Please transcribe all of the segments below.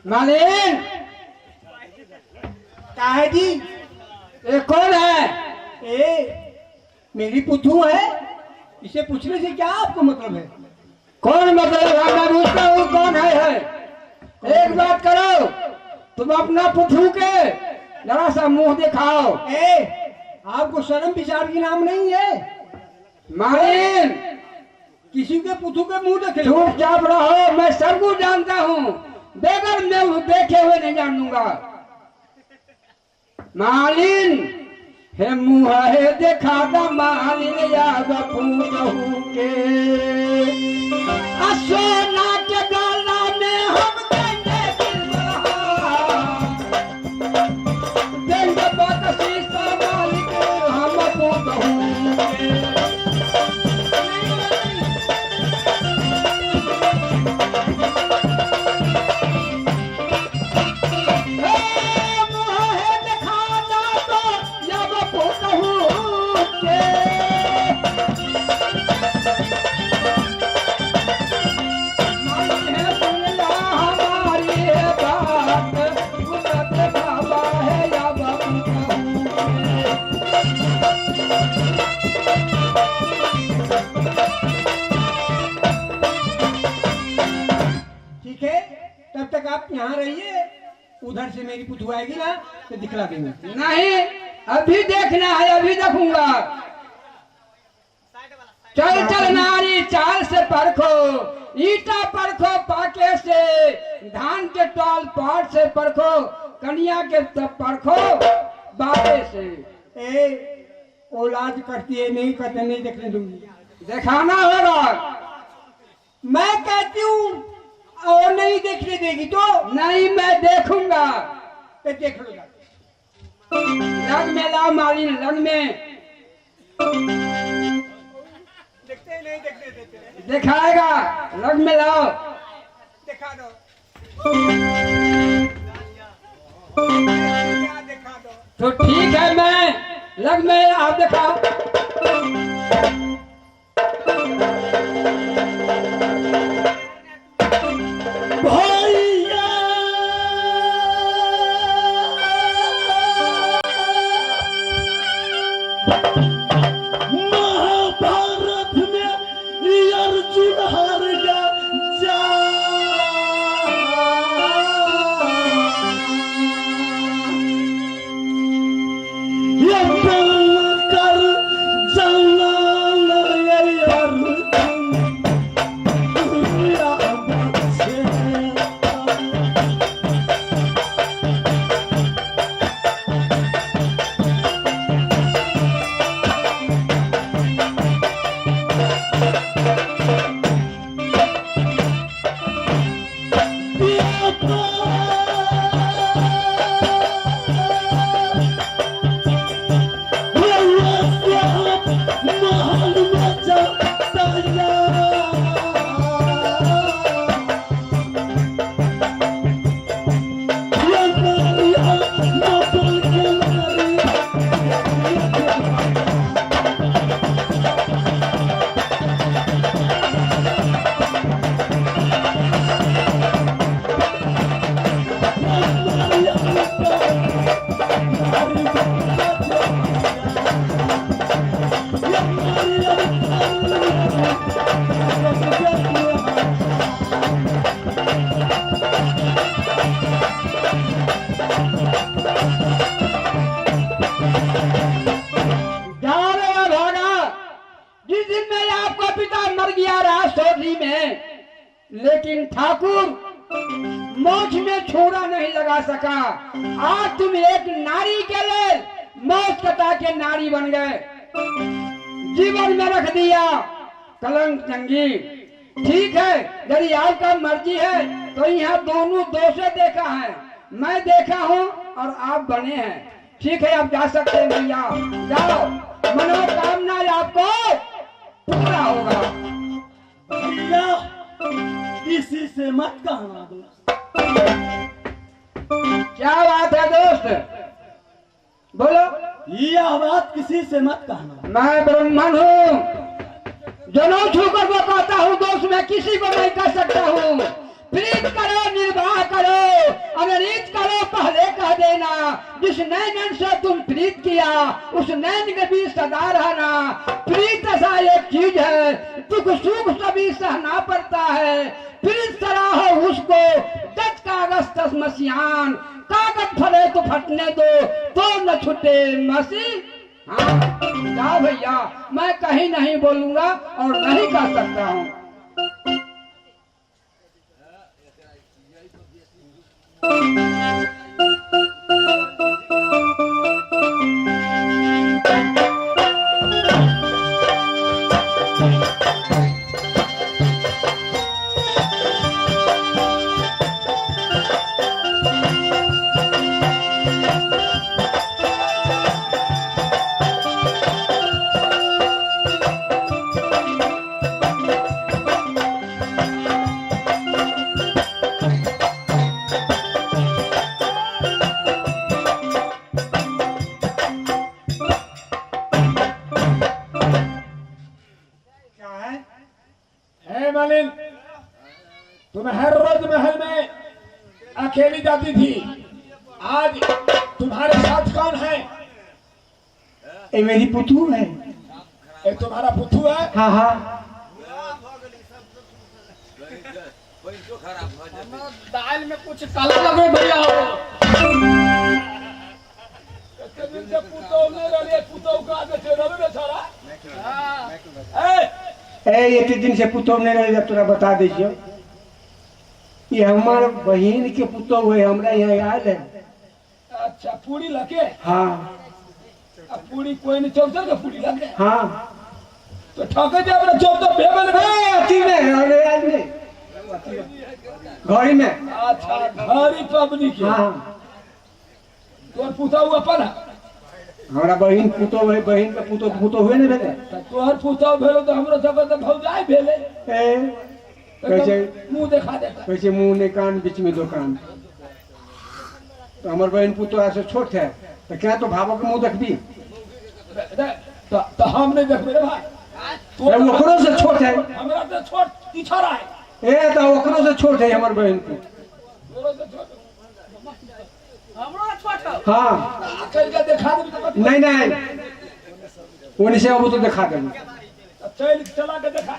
मालिन क्या है जी? ये कौन है? मेरी पुथू है। इसे पूछने से क्या आपको मतलब है? कौन मतलब है? मैं पूछता हूँ कौन है? एक बात करो, तुम अपना पुथू के जरा सा मुंह दिखाओ। आपको शर्म विचार की नाम नहीं है? मालिन किसी के पुथू के मुंह देखे? चुपचाप रहो, मैं सब कुछ जानता हूँ, बेगर मैं देखे हुए नहीं जानूंगा। मालिन हे मुँह है देखा दा मालिन या बपूतहू के सोना के गला में हम देंगे देंगे बकसी सा मालिक हम बपूतहू के। तब तक आप यहाँ रहिए, उधर से मेरी पुथू आएगी ना तो दिखला देंगे। नहीं, अभी देखना है, अभी देखूंगा। चल चल नारी चाल से परखो, ईटा परखो पाके से, धान के टाल पाट से परखो, कन्या के परखो बाटे से। औलाद करती है, नहीं करते नहीं देखने दूंगी। दिखाना होगा। मैं कहती हूँ और नहीं देखने देगी तो? नहीं, मैं देखूंगा। तो देख लूंगा। लग में लाओ मालिन, लग में। देखते नहीं देखने देते। दिखाएगा, लग में लाओ। दिखा दो। दिखा दो। तो ठीक है, मैं लग में आप दिखाओ। लेकिन ठाकुर मोक्ष में छोरा नहीं लगा सका। आज तुम एक नारी के लिए मौत कटा के नारी बन गए, जीवन में रख दिया कलंक चंगी। ठीक है, यदि आपका मर्जी है तो यहाँ दोनों दोषे देखा है, मैं देखा हूँ और आप बने हैं। ठीक है, आप जा सकते हैं भैया, जाओ, मनोकामना आपको पूरा होगा। भैया किसी से मत कहना दोस्त। क्या बात है दोस्त, बोलो। यह बात किसी से मत कहना। मैं ब्राह्मण हूँ, जनों छूकर वो कहता हूँ दोस्त, मैं किसी को नहीं कह सकता हूँ। प्रीत करो, निर्वाह करो, जिस नैन से तुम प्रीत किया उस नैन के भी सदा रहना। प्रीत ऐसा एक चीज है दुख सुख सभी सहना पड़ता है। प्रीत सराहो उसको जज कागज तस्मसियान, कागज फटे तो फटने दो तो न छुटे मसी। हाँ जा भैया, मैं कहीं नहीं बोलूंगा और नहीं कर सकता हूँ। मालिन, तुम हर रोज महल में अकेली जाती थी, आज तुम्हारे साथ कौन है? ये मेरी पुतू है। ये तुम्हारा पुतू है? हाँ हाँ। दाल में कुछ काला लगे भैया हो। इतने दिन से पुतौ नहीं रहे, तोरा बता दीजिए। ये हमारे बहन के पुतौ हुए, हमरा यहाँ याद है। अच्छा पूरी लगे? हाँ। अब पूरी कोई नहीं चौदह का पूरी लगे? हाँ। तो ठके जब चौदह भेबल अति में याद नहीं, घड़ी में। अच्छा घड़ी पब्लिक के। हाँ। तोर पुता हुआ अपन हमारा बहन पुतो है, बहन का पुतो हुए नहीं भेले। तोहर पुता भेलो तो हमरो सब तो भौजाई भेले। कैसे मुंह देखा दे, कैसे मुंह ने कान बीच में दो कान। तो हमार बहन पुतो ऐसे छोट है तो क्या तो भावो के मुंह देखबी? तो हम नहीं देख मेरे भाई, तो ओकरो से छोट है। हमरा तो छोट इछारा है। ए तो ओकरो से छोट है हमार बहन को। तोरो से छोट हमरो छोट है। हाँ चल के दिखा दे तो नहीं नहीं, उन्हीं से अब तो दिखा दे। चल चला के दिखा।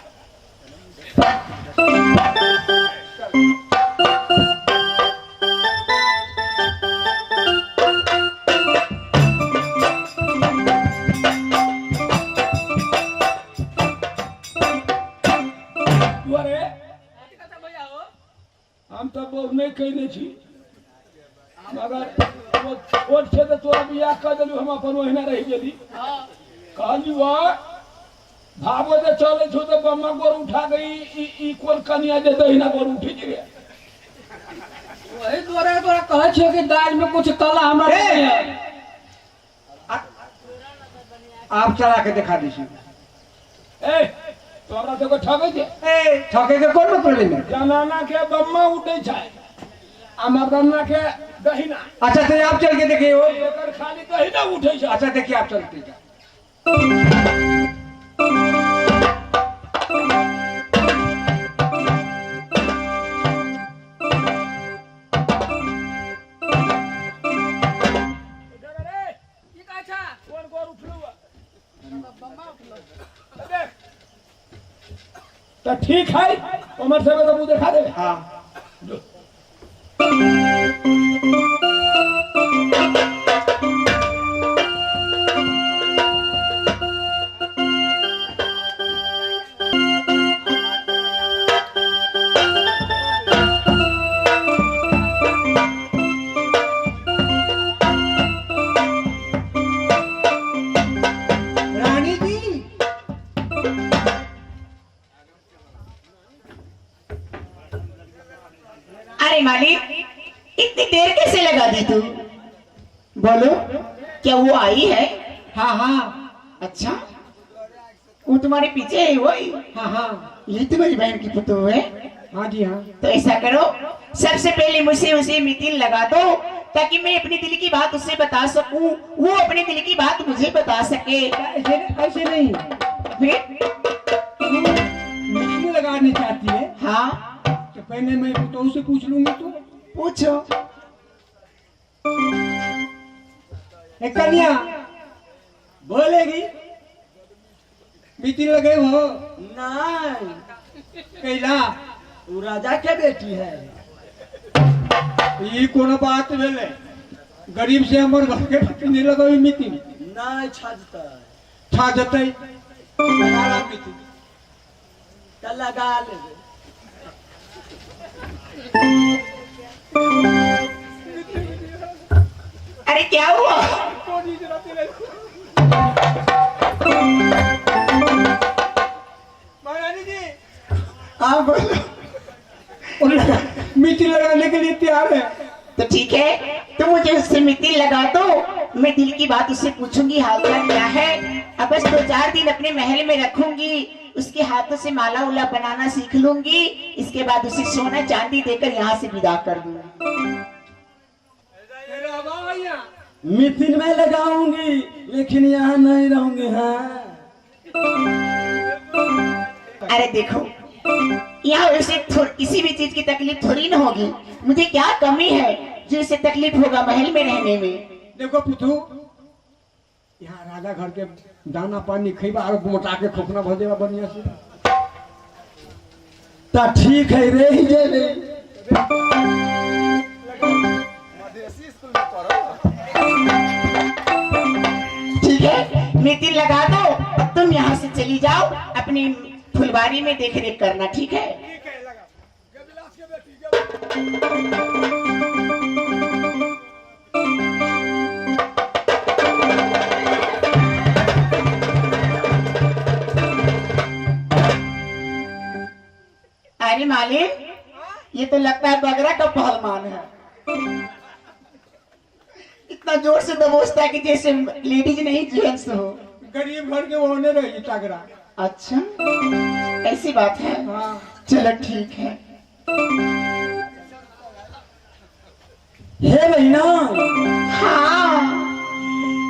हम तो बहुत नहीं कहने छी, मगर वोट से तो तोरा बियाह कर दिलू, हम अपन ओहिना रह गेली। कहली वाह भागो दे चले छो तो बम्मा गोर उठा गई, ई कोन कनिया दे दहिना गोर उठी गिरे। वही तोरा कहे छे कि दाल में कुछ काला हमरा नहीं है। आप चला के दिखा दीजिए। ए तो हमरा तो को ठगे दे। ए ठगे के कौन मतलब है? जनाना के बम्मा उठे छै आ मर्दाना के दहिना। अच्छा तो आप चल के देखिए। एकर खाली दहिना उठे छै। अच्छा देखिए आप चलते हैं। कौन गोर उठलू? तो ठीक है, उमर से तो मुंह दिखा दे। हाँ रानी जी। अरे मालिक, इतनी देर कैसे लगा दी तू? बोलो। क्या वो आई है? हाँ हाँ। अच्छा, वो तुम्हारे पीछे है वही? हाँ हाँ। ये तुम्हारी बहन की पुतौ है? हाँ जी हाँ। तो ऐसा करो, सबसे पहले मुझसे उसे मितिल लगा दो ताकि मैं अपने दिल की बात उससे बता सकूं, वो अपने दिल की बात मुझे बता सके। ऐसे नहीं, फिर? मुझे लगाने चाहती है। हाँ तो पहले मैं तो उसे पूछ लूंगी। तो पूछो। एक कन्या बोलेगी बीती लगे हो नहीं, कैला वो राजा के बेटी है। ये कोनो बात भेले गरीब से हमर घर के किने लगई मिति नहीं छजता छा जतई लगाला मिति तो लगा ले। अरे क्या हुआ? महारानी जी हाँ बोलो। मिट्टी लगाने के लिए तैयार है। तो ठीक है, तुम मुझे उससे मिट्टी लगा दो, मैं दिल की बात उससे पूछूंगी हालचाल क्या है। अब बस 2-4 दिन अपने महल में रखूंगी, उसके हाथों से माला उला बनाना सीख लूंगी, इसके बाद उसे सोना चांदी देकर यहाँ से विदा कर दूंगी। मिथिन में लगाऊंगी लेकिन यहाँ नहीं रहूंगी। हाँ अरे देखो, यहाँ उसे किसी भी चीज की तकलीफ थोड़ी ना होगी। मुझे क्या कमी है जो इसे तकलीफ होगा महल में रहने में। देखो पुतू, यहाँ राजा घर के दाना पानी खइबा और मोटा के खोखना भर देवा बढ़िया से। तो ठीक है रे ही जेबे। ठीक है, मिट्टी लगा दो, तुम यहाँ से चली जाओ, अपनी फुलवारी में देख रेख करना। ठीक है? अरे मालिक, ये तो लगता है बगरा का पहलवान है। इतना जोर से दबोचता है कि जैसे लेडीज नहीं जेंट्स हो। गरीब घर के होने रही तगड़ा। अच्छा, ऐसी बात है। हाँ। चलो ठीक है। हे बहिना, हाँ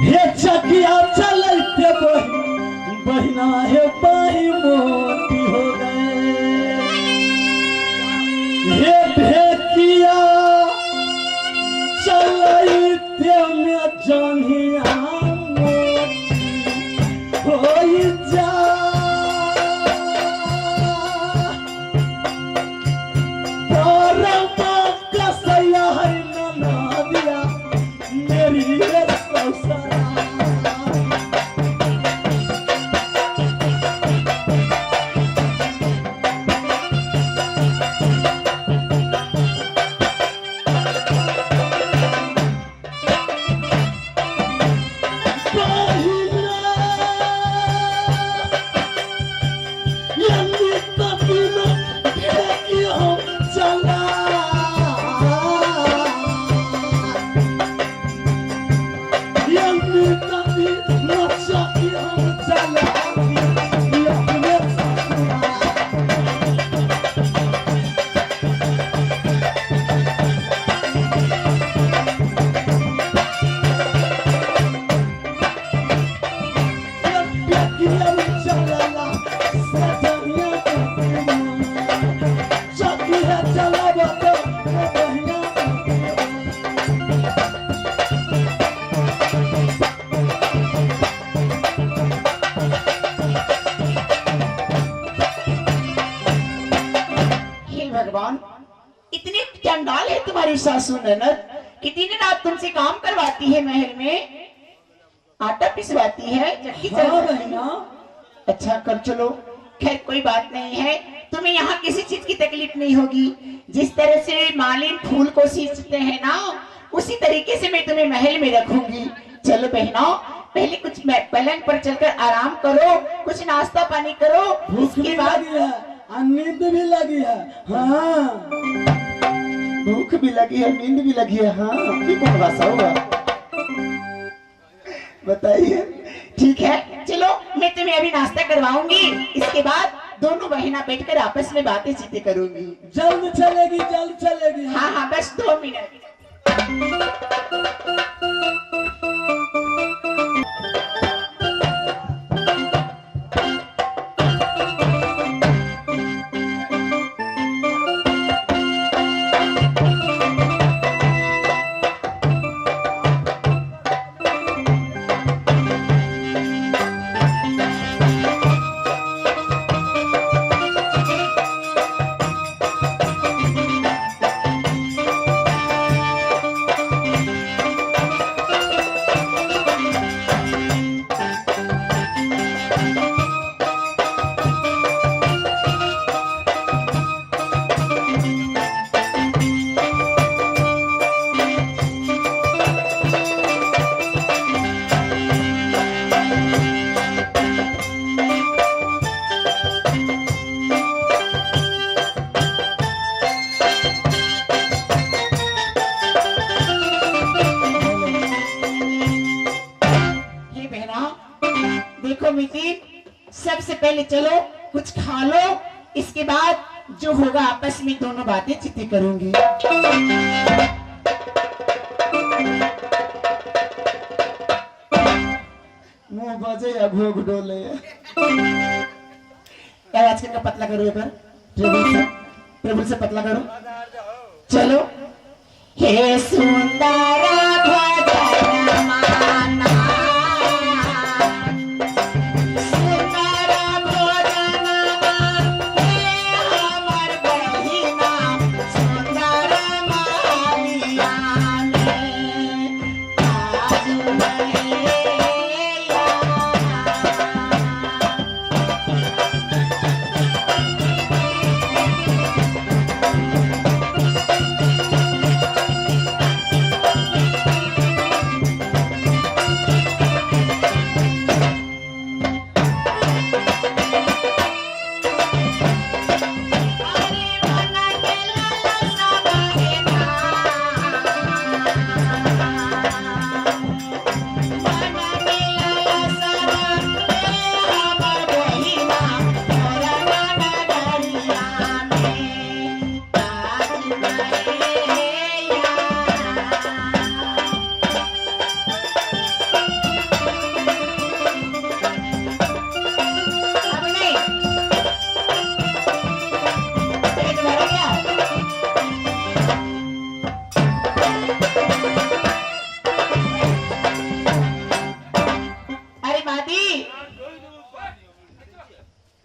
हे चकिया चलते बहिना, हे बाही मोती हो गए। हे भेकिया चलते में जंघिया मोती हो जा। कसैया है ना दिया मेरी सौसरा। भगवान, इतनी चंडाल है तुम्हारी सासू ननद कि दिन रात तुमसे काम करवाती है, महल में आटा पिसवाती है, चक्की चलाती है। अच्छा कर चलो, खैर कोई बात नहीं है, तुम्हें यहाँ किसी चीज की तकलीफ नहीं होगी। जिस तरह से मालिन फूल को सींचते हैं ना, उसी तरीके से मैं तुम्हें महल में रखूंगी। चलो बहनों, पहले कुछ पलंग पर चलकर आराम करो, कुछ नाश्ता पानी करो, उसके बाद नींद भी लगी है। हाँ, भूख भी लगी है, नींद भी लगी है। हाँ, ये कौन भाषा हुआ बताइए। ठीक है, चलो मैं तुम्हें अभी नाश्ता करवाऊंगी, इसके बाद दोनों बहना बैठकर आपस में बातें चीतें करूंगी। जल्द चलेगी, जल्द चलेगी। हाँ हाँ, बस 2 मिनट। सबसे पहले चलो कुछ खा लो, इसके बाद जो होगा आपस में दोनों बातें चिट्ठी करूंगी। मुंह बाजे या घोघ डोले। क्या आजकल का पतला करो एक बार, टेबल से पतला करो। चलो। हे सुंदर भजन माना, सुंदर भजन हे हमर बहिना, सुंदर मालिया में आज मैया।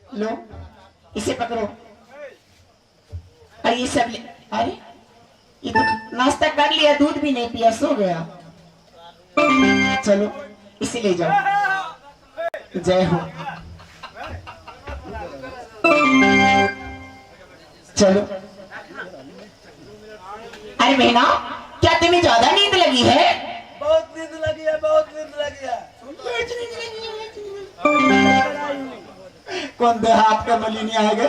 लो इसे पकड़ो। अरे ये सब ले, अरे ये तो नाश्ता कर लिया, दूध भी नहीं पिया, सो गया। चलो इसे ले जाओ। जय हो। चलो। अरे बहना, क्या तुम्हें ज्यादा नींद लगी है? बहुत नींद लगी है, बहुत नींद लगी है। कौन देहात का मलिनी आएगा?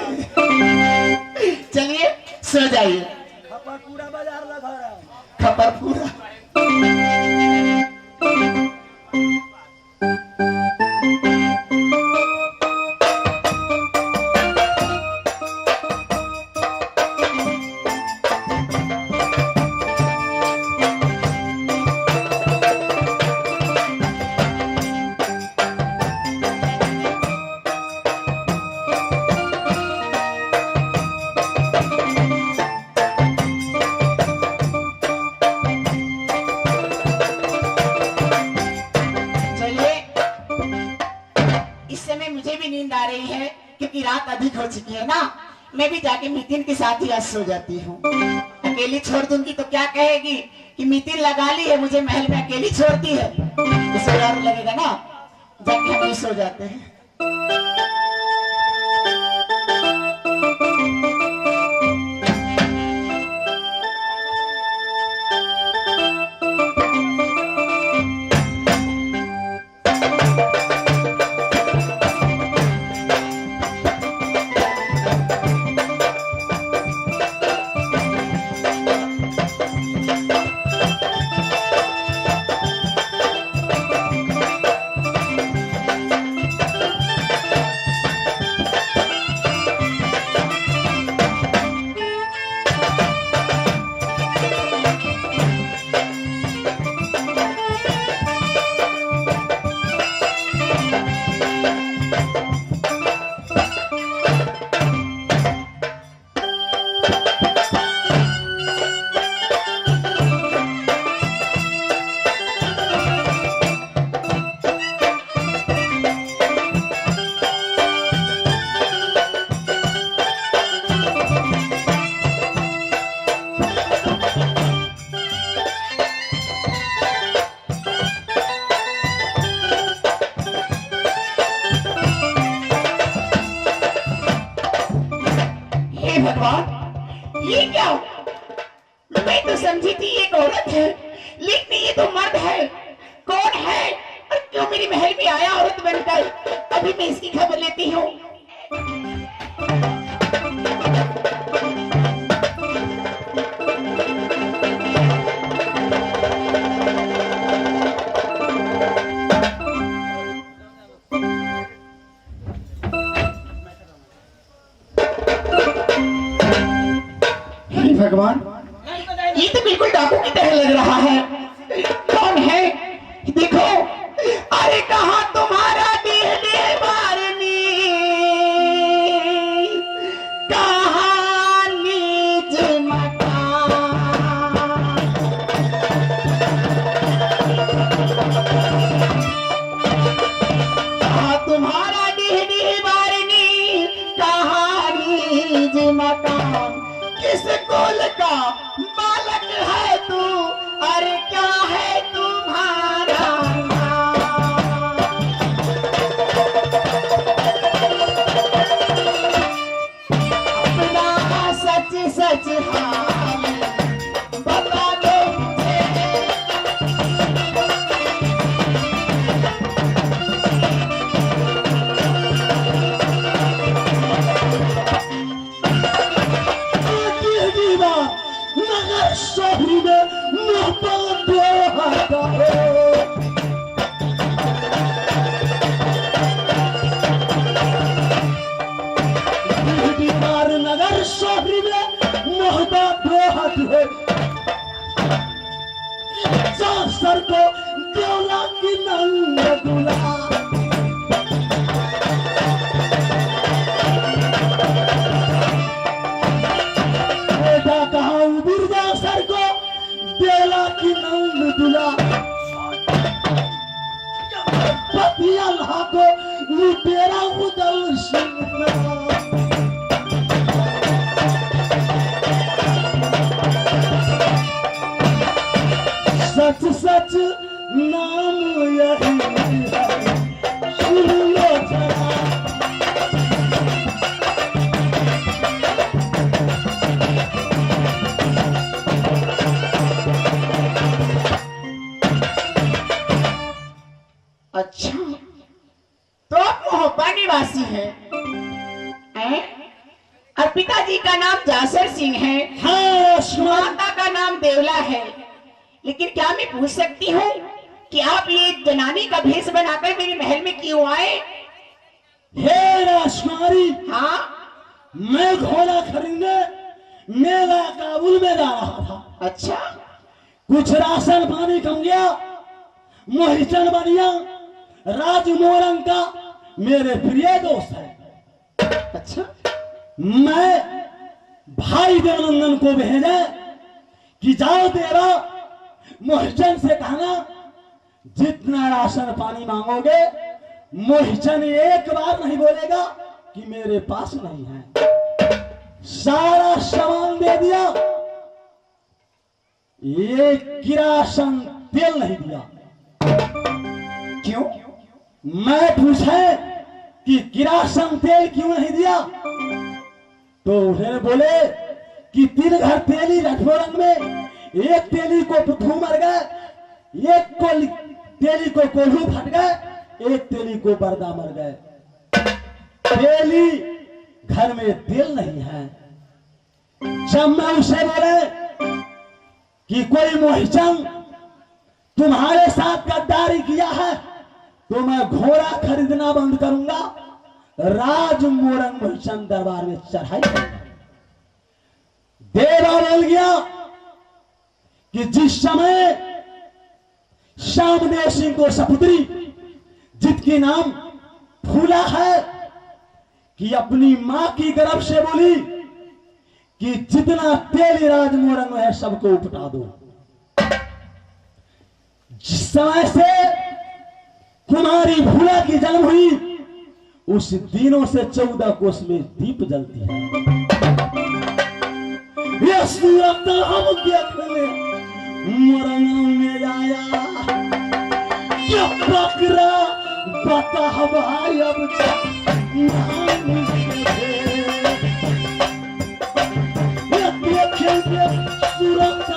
चलिए सो जाइए। खपरपुरा बाजार लगा रहा है। खपरपुरा। क्योंकि रात अधिक हो चुकी है ना, मैं भी जाके मितिन के साथ ही आज सो जाती हूँ। अकेली छोड़ दूंगी तो क्या कहेगी कि मितिन लगा ली है मुझे महल में, अकेली छोड़ती है, इसे डर लगेगा ना। जाके हम भी सो जाते हैं। भगवान, ये क्या? मैं तो समझी थी एक औरत है, लेकिन ये तो मर्द है। कौन है और क्यों मेरी महल में आया औरत बनकर? अभी मैं इसकी खबर लेती हूँ। डाकू की तरह लग रहा है। कौन है देखो। अरे कहाँ तुम्हारा देह देह बारनी, कहाँ नीच मकान। कहाँ तुम्हारा देह देह बारनी, कहाँ नीच मकान। किस कुल का बालक है तू, अरे क्या है तुम्हारा नाम। अपना सच सच हाल बता दो मुझे। नगर शहरी में मोहब्बत आता है। दीवार नगर शहरी में मोहब्बत है। सर को देवला की नंग दुला। कहा बिरजा सर को देवला की नंग दुला। पतिया ला को लुटेरा उदल सिंह। सच सच नाम यही है, सुन लो जरा। अच्छा तो आप मोहब्बा निवासी हैं? और पिताजी का नाम जासर सिंह है। हाँ, माता का नाम देवला है। लेकिन क्या मैं पूछ सकती हूँ कि आप ये जनानी का भेष बनाकर मेरे महल में क्यों आए? हे राजकुमारी, हाँ मैं घोड़ा खरीदने मेला काबुल में जा रहा था। अच्छा कुछ राशन पानी कम गया। मोहिचन बनिया राजमोरंग का मेरे प्रिय दोस्त है। अच्छा मैं भाई देवनंदन को भेजा कि जाओ देवा, मोहिचन से कहना जितना राशन पानी मांगोगे, मोहिचन एक बार नहीं बोलेगा कि मेरे पास नहीं है। सारा सामान दे दिया, एक किरासन तेल नहीं दिया। क्यों? मैं पूछे कि किरासन तेल क्यों नहीं दिया, तो उन्हें बोले कि 3 घर तेली रठोरंग में, एक तेली को पुथू मर गए, एक को तेली को कोल्हू फट गए, एक तेली को बरदा मर गए। तेली घर में तेल नहीं है। जब मैं उसे बोले कि कोई मोहिचंद तुम्हारे साथ गद्दारी किया है तो मैं घोड़ा खरीदना बंद करूंगा, राजमोरंग मोहिचंद दरबार में चढ़ाई करूंगा। देवा बोल गया कि जिस समय श्यामदेव सिंह को सपुत्री जिसकी नाम फूला है कि अपनी मां की गर्भ से बोली कि जितना तेल राजमोरंग में है सबको उपटा दो। जिस समय से कुमारी भूला की जन्म हुई उस दिनों से 14 कोस में दीप जलती है। यह सूरत हम देखने मोरंग में आया, क्या बकरा बता भाई अब देखेंगे सूरत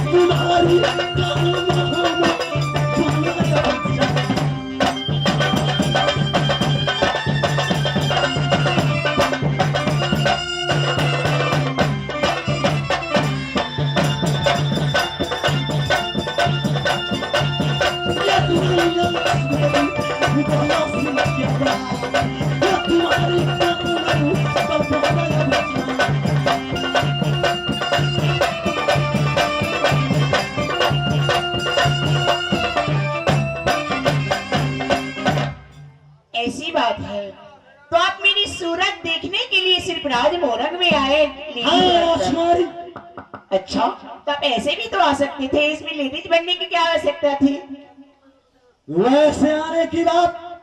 तुम्हारी तुम्हारी ऐसी बात है तो आप मेरी सूरत देखने के लिए सिर्फ राजमोरग में आए राजकुमारी, अच्छा, तो आप ऐसे भी तो आ सकते थे, इसमें लेडीज बनने की क्या आवश्यकता थी? वैसे आने की बात,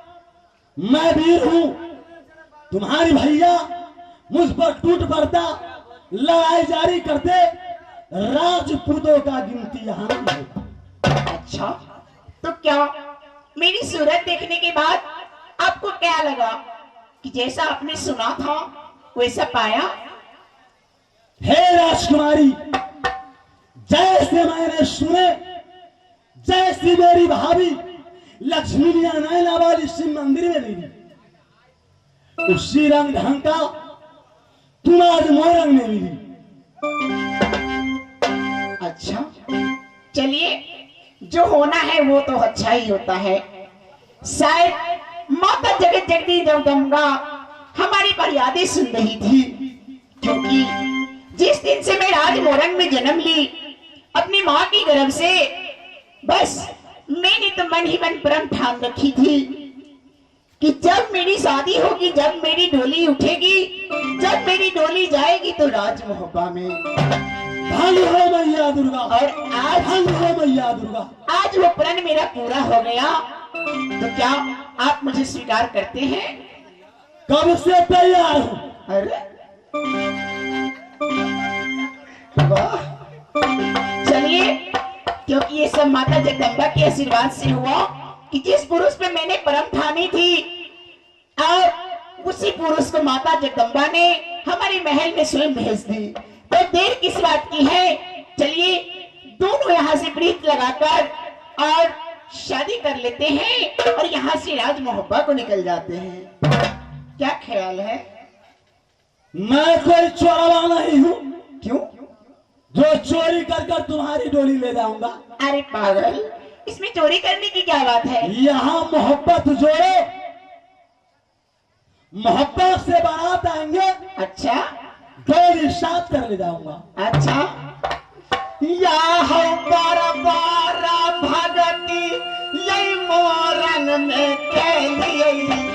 मैं वीर हूँ, तुम्हारी भैया मुझ पर टूट पड़ता, लड़ाई जारी करते, राजपूतों का गिनती यहाँ नहीं होगा। अच्छा, तो क्या मेरी सूरत देखने के बाद आपको क्या लगा कि जैसा आपने सुना था वैसा पाया? हे राजकुमारी, जैसे मैंने सुने, जैसी मेरी भाभी लक्ष्मी नारायण वाली शिव मंदिर में मिली, उसी रंग ढंग का तुम आज मोरंग में मिली। अच्छा, चलिए, जो होना है वो तो अच्छा ही होता है। शायद माता जगत जगती जगदम्बा हमारी फरियादें सुन रही थी, क्योंकि जिस दिन से मैं राजमोरंग में जन्म ली अपनी माँ की गर्भ से, बस मैंने तो मन ही मन परम ठान रखी थी कि जब मेरी शादी होगी, जब मेरी डोली उठेगी, जब मेरी डोली जाएगी तो राजमोहब्बा में। धन हो मैया दुर्गा, और आज धन हो मैया दुर्गा। आज वो प्रण मेरा पूरा हो गया, तो क्या आप मुझे स्वीकार करते हैं? कब से तैयार हूँ। अरे वाह, चलिए, क्योंकि ये सब माता जगदम्बा के आशीर्वाद से हुआ कि जिस पुरुष पे मैंने परम ठानी थी, और उसी पुरुष को माता जगदम्बा ने हमारे महल में स्वयं भेज दी। तो देर किस बात की है, चलिए दोनों यहाँ से प्रीत लगाकर और शादी कर लेते हैं और यहाँ से राज मोहब्बा को निकल जाते हैं। क्या ख्याल है? मैं कोई चोरवा नहीं हूँ क्यों? जो चोरी कर कर तुम्हारी डोली ले जाऊंगा। अरे पागल, इसमें चोरी करने की क्या बात है? यहाँ मोहब्बत जोड़ो, मोहब्बत से बारात आएंगे, अच्छा डोली साथ कर ले जाऊंगा। अच्छा, या हो बार बार भगती यही मोरंग में कैली